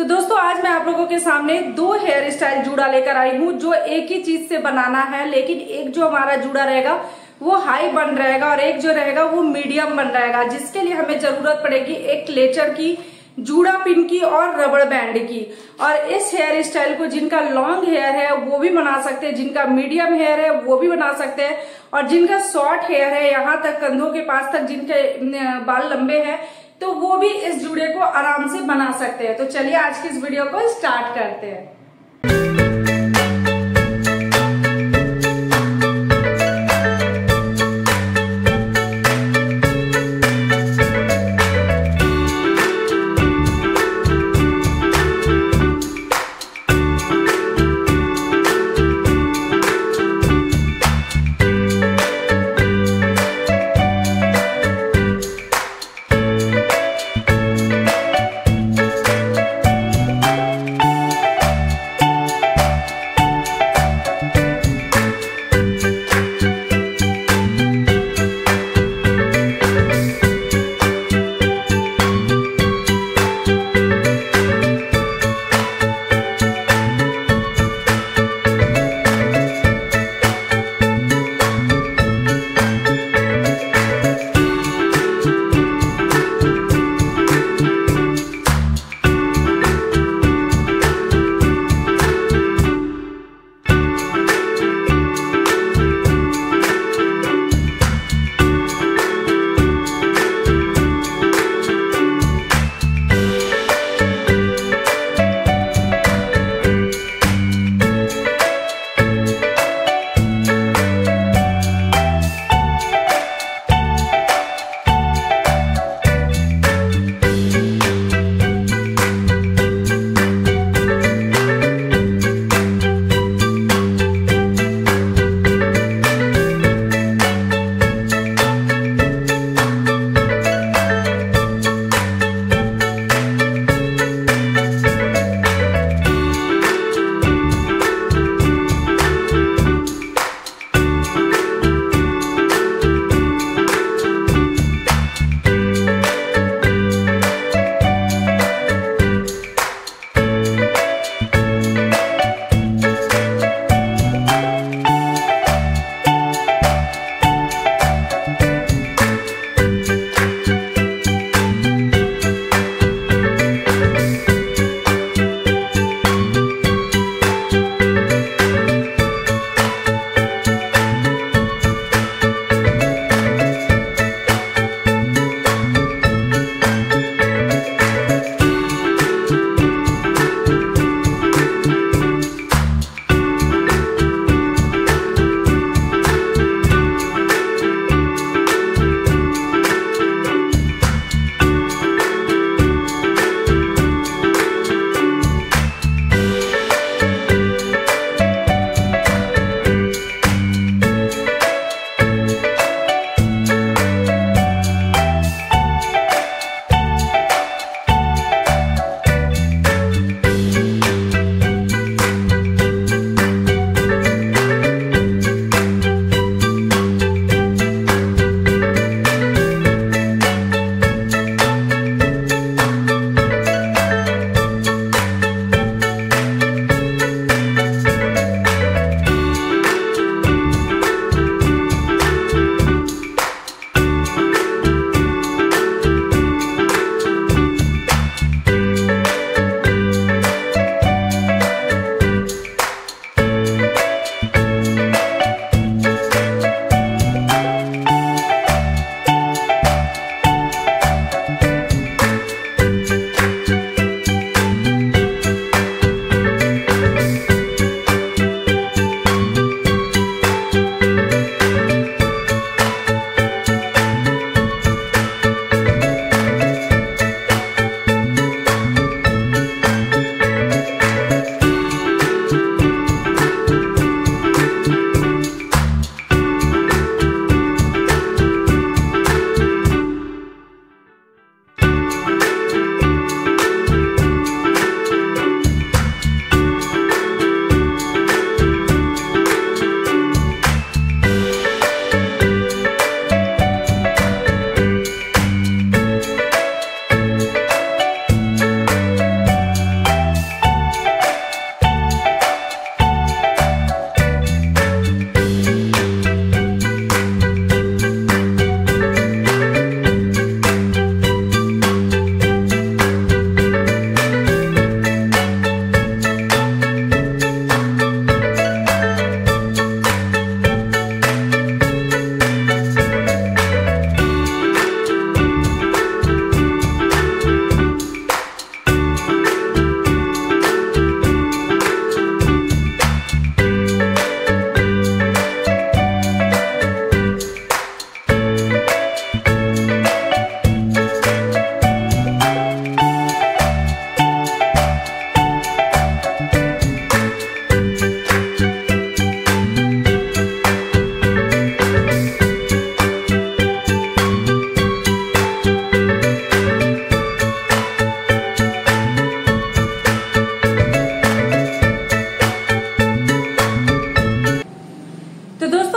तो दोस्तों आज मैं आप लोगों के सामने दो हेयर स्टाइल जूड़ा लेकर आई हूँ जो एक ही चीज से बनाना है, लेकिन एक जो हमारा जूड़ा रहेगा वो हाई बन रहेगा और एक जो रहेगा वो मीडियम बन रहेगा, जिसके लिए हमें जरूरत पड़ेगी एक क्लेचर की, जूड़ा पिन की और रबड़ बैंड की। और इस हेयर स्टाइल को जिनका लॉन्ग हेयर है वो भी बना सकते हैं, जिनका मीडियम हेयर है वो भी बना सकते हैं, और जिनका शॉर्ट हेयर है यहाँ तक कंधों के पास तक जिनके बाल लंबे हैं तो वो भी इस जूड़े को आराम से बना सकते हैं। तो चलिए आज की इस वीडियो को स्टार्ट करते हैं।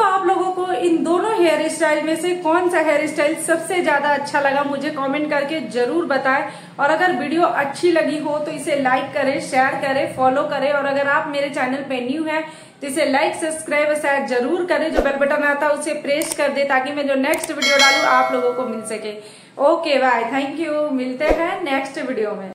आप लोगों को इन दोनों हेयर स्टाइल में से कौन सा हेयर स्टाइल सबसे ज्यादा अच्छा लगा मुझे कमेंट करके जरूर बताएं। और अगर वीडियो अच्छी लगी हो तो इसे लाइक करें, शेयर करें, फॉलो करें। और अगर आप मेरे चैनल पे न्यू हैं तो इसे लाइक, सब्सक्राइब और शेयर जरूर करें। जो बेल बटन आता है उसे प्रेस कर दे ताकि मैं जो नेक्स्ट वीडियो डालूं आप लोगों को मिल सके। ओके बाय, थैंक यू, मिलते हैं नेक्स्ट वीडियो में।